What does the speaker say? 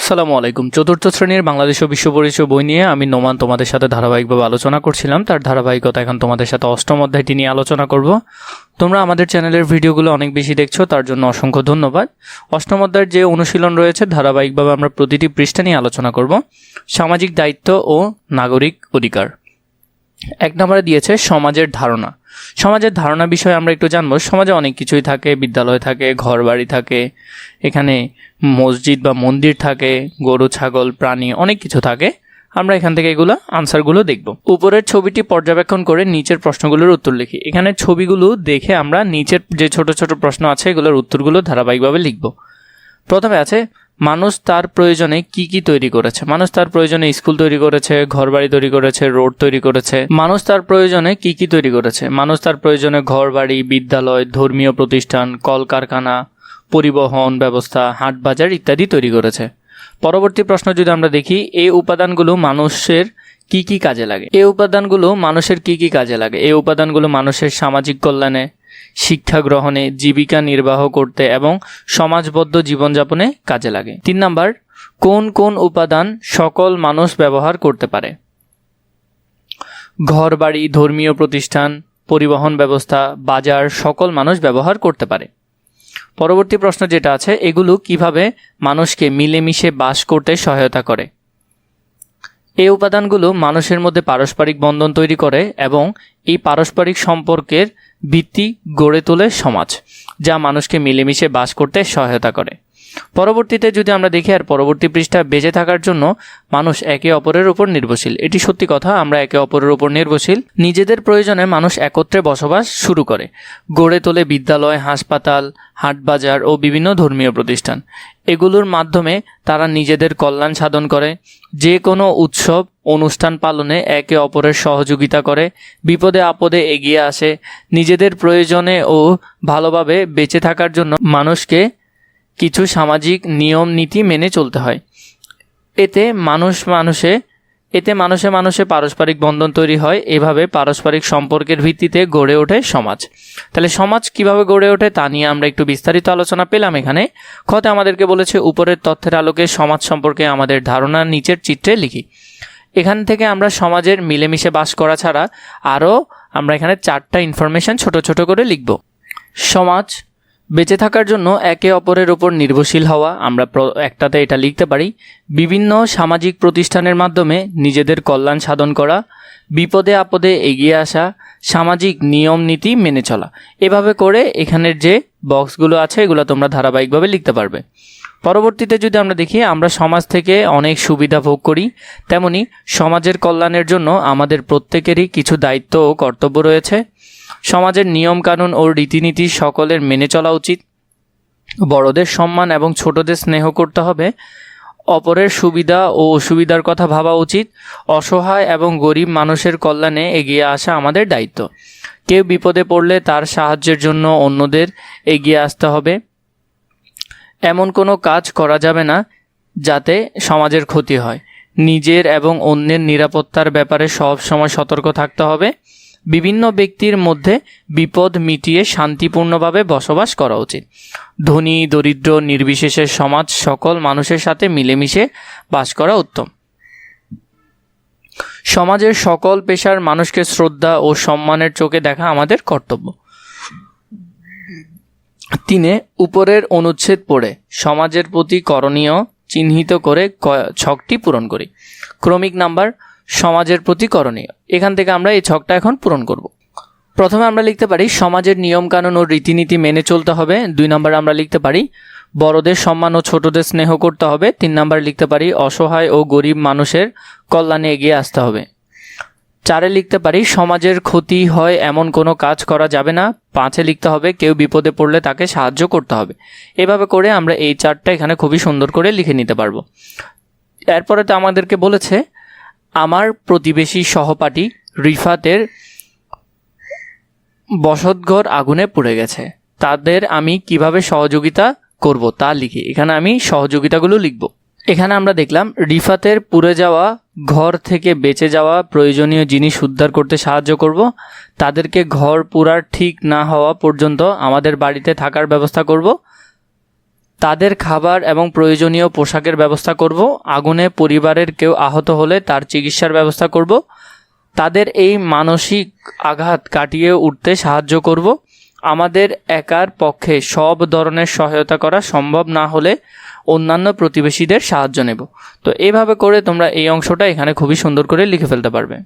আসসালামু আলাইকুম। চতুর্থ শ্রেণীর বাংলাদেশ ও বিশ্ব পরিচয় বই নিয়ে আমি নোমান তোমাদের সাথে ধারাবাহিকভাবে আলোচনা করছিলাম। তার ধারাবাহিকতা এখন তোমাদের সাথে অষ্টম অধ্যায়টি নিয়ে আলোচনা করব। তোমরা আমাদের চ্যানেলের ভিডিওগুলো অনেক বেশি দেখছো, তার জন্য অসংখ্য ধন্যবাদ। অষ্টম অধ্যায়ের যে অনুশীলন রয়েছে ধারাবাহিকভাবে আমরা প্রতিটি পৃষ্ঠা নিয়ে আলোচনা করব। সামাজিক দায়িত্ব ও নাগরিক অধিকার। 1 নম্বরে দিয়েছে সমাজের ধারণা। সমাজের ধারণা বিষয়ে আমরা একটু জানবো। সমাজে অনেক কিছুই থাকে, বিদ্যালয় থাকে, ঘর বাড়ি থাকে, এখানে মসজিদ বা মন্দির থাকে, গরু ছাগল প্রাণী অনেক কিছু থাকে। আমরা এখান থেকে এগুলো আনসারগুলো দেখব। উপরের ছবিটি পর্যবেক্ষণ করে নিচের প্রশ্নগুলোর উত্তর লিখি। এখানে ছবিগুলো দেখে আমরা নিচের যে ছোট ছোট প্রশ্ন আছে এগুলোর উত্তরগুলো ধারাবাহিকভাবে লিখব। প্রথমে আছে মানুষ তার প্রয়োজনে কি কি তৈরি করেছে। মানুষ তার প্রয়োজনে স্কুল তৈরি করেছে, ঘরবাড়ি তৈরি করেছে, রোড তৈরি করেছে। মানুষ তার প্রয়োজনে কি কি তৈরি করেছে? মানুষ তার প্রয়োজনে ঘরবাড়ি, বিদ্যালয়, ধর্মীয় প্রতিষ্ঠান, কলকারখানা, পরিবহন ব্যবস্থা, হাট বাজার ইত্যাদি তৈরি করেছে। পরবর্তী প্রশ্ন যদি আমরা দেখি, এই উপাদানগুলো মানুষের কি কি কাজে লাগে? এই উপাদানগুলো মানুষের কি কি কাজে লাগে? এই উপাদানগুলো মানুষের সামাজিক কল্যাণে, শিক্ষা গ্রহণে, জীবিকা নির্বাহ করতে এবং সমাজবদ্ধ জীবনযাপনে কাজে লাগে। 3 নাম্বার, কোন কোন উপাদান সকল মানুষ ব্যবহার করতে পারে? ঘরবাড়ি, ধর্মীয় প্রতিষ্ঠান, পরিবহন ব্যবস্থা, বাজার সকল মানুষ ব্যবহার করতে পারে। পরবর্তী প্রশ্ন যেটা আছে, এগুলো কিভাবে মানুষকে মিলেমিশে বাস করতে সহায়তা করে? এই উপাদানগুলো মানুষের মধ্যে পারস্পরিক বন্ধন তৈরি করে এবং এই পারস্পরিক সম্পর্কের ভিত্তি গড়ে তোলে সমাজ, যা মানুষকে মিলেমিশে বাস করতে সহায়তা করে। পরবর্তীতে যদি আমরা দেখি, আর পরবর্তী পৃষ্ঠা, বেঁচে থাকার জন্য মানুষ একে অপরের উপর নির্ভরশীল। এটি সত্যি কথা, আমরা একে অপরের উপর নির্ভরশীল। নিজেদের প্রয়োজনে মানুষ একত্রে বসবাস শুরু করে, গড়ে তোলে বিদ্যালয়, হাসপাতাল, হাটবাজার ও বিভিন্ন ধর্মীয় প্রতিষ্ঠান। এগুলোর মাধ্যমে তারা নিজেদের কল্যাণ সাধন করে, যে কোনো উৎসব অনুষ্ঠান পালনে একে অপরের সহযোগিতা করে, বিপদে আপদে এগিয়ে আসে। নিজেদের প্রয়োজনে ও ভালোভাবে বেঁচে থাকার জন্য মানুষকে কিছু সামাজিক নিয়ম নীতি মেনে চলতে হয়। এতে মানুষে মানুষে পারস্পরিক বন্ধন তৈরি হয়। এভাবে পারস্পরিক সম্পর্কের ভিত্তিতে গড়ে ওঠে সমাজ। তাহলে সমাজ কিভাবে গড়ে ওঠে তা নিয়ে আমরা একটু বিস্তারিত আলোচনা পেলাম। এখানে খতে আমাদেরকে বলেছে উপরের তথ্যের আলোকে সমাজ সম্পর্কে আমাদের ধারণা নিচের চিত্রে লিখি। এখান থেকে আমরা সমাজের মিলেমিশে বাস করা ছাড়া আরও আমরা এখানে 4টা ইনফরমেশন ছোট ছোট করে লিখব। সমাজ বেঁচে থাকার জন্য একে অপরের উপর নির্ভরশীল হওয়া, আমরা একটাতে এটা লিখতে পারি। বিভিন্ন সামাজিক প্রতিষ্ঠানের মাধ্যমে নিজেদের কল্যাণ সাধন করা, বিপদে আপদে এগিয়ে আসা, সামাজিক নিয়ম নীতি মেনে চলা। এভাবে করে এখানের যে বক্সগুলো আছে এগুলো তোমরা ধারাবাহিকভাবে লিখতে পারবে। পরবর্তীতে যদি আমরা দেখি, আমরা সমাজ থেকে অনেক সুবিধা ভোগ করি, তেমনি সমাজের কল্যাণের জন্য আমাদের প্রত্যেকেরই কিছু দায়িত্ব ও কর্তব্য রয়েছে। সমাজের নিয়মকানুন ও রীতিনীতি সকলের মেনে চলা উচিত। বড়দের সম্মান এবং ছোটদের স্নেহ করতে হবে। অপরের সুবিধা ও অসুবিধার কথা ভাবা উচিত। অসহায় এবং গরিব মানুষের কল্যাণে এগিয়ে আসা আমাদের দায়িত্ব। কেউ বিপদে পড়লে তার সাহায্যের জন্য অন্যদের এগিয়ে আসতে হবে। এমন কোনো কাজ করা যাবে না যাতে সমাজের ক্ষতি হয়। নিজের এবং অন্যের নিরাপত্তার ব্যাপারে সব সময় সতর্ক থাকতে হবে। বিভিন্ন ব্যক্তির মধ্যে বিপদ মিটিয়ে শান্তিপূর্ণভাবে বসবাস করা উচিত। ধনী দরিদ্র নির্বিশেষে সমাজ সকল মানুষের সাথে মিলেমিশে বাস করা উত্তম। সমাজের সকল পেশার মানুষকে শ্রদ্ধা ও সম্মানের চোখে দেখা আমাদের কর্তব্য। 3 উপরের অনুচ্ছেদ পড়ে সমাজের প্রতি করণীয় চিহ্নিত করে ছকটি পূরণ করি। ক্রমিক নাম্বার সমাজের প্রতি করণীয়। এখান থেকে আমরা এই ছকটা এখন পূরণ করব। প্রথমে আমরা লিখতে পারি সমাজের নিয়মকানুন ও রীতিনীতি মেনে চলতে হবে। 2 নম্বরে আমরা লিখতে পারি বড়দের সম্মান ও ছোটদের স্নেহ করতে হবে। 3 নম্বরে লিখতে পারি অসহায় ও গরিব মানুষের কল্যাণে এগিয়ে আসতে হবে। 4 লিখতে পারি সমাজের ক্ষতি হয় এমন কোনো কাজ করা যাবে না। 5 লিখতে হবে কেউ বিপদে পড়লে তাকে সাহায্য করতে হবে। এভাবে করে আমরা এই 4টা এখানে খুবই সুন্দর করে লিখে নিতে পারবো। এরপরে তো আমাদেরকে বলেছে আমার প্রতিবেশী সহপাঠী রিফাতের বসতঘর আগুনে পুড়ে গেছে, তাদের আমি কিভাবে সহযোগিতা করব তা লিখি। এখানে আমি সহযোগিতাগুলো লিখব। এখানে আমরা দেখলাম রিফাতের পুড়ে যাওয়া ঘর থেকে বেঁচে যাওয়া প্রয়োজনীয় জিনিস উদ্ধার করতে সাহায্য করব। তাদেরকে ঘর পুরার ঠিক না হওয়া পর্যন্ত আমাদের বাড়িতে থাকার ব্যবস্থা করব। তাদের খাবার এবং প্রয়োজনীয় পোশাকের ব্যবস্থা করব। আগুনে পরিবারের কেউ আহত হলে তার চিকিৎসার ব্যবস্থা করব। তাদের এই মানসিক আঘাত কাটিয়ে উঠতে সাহায্য করব। আমাদের একার পক্ষে সব ধরনের সহায়তা করা সম্ভব না হলে অন্যান্য প্রতিবেশীদের সাহায্য নেব। তো এইভাবে করে তোমরা এই অংশটা এখানে খুবই সুন্দর করে লিখে ফেলতে পারবে।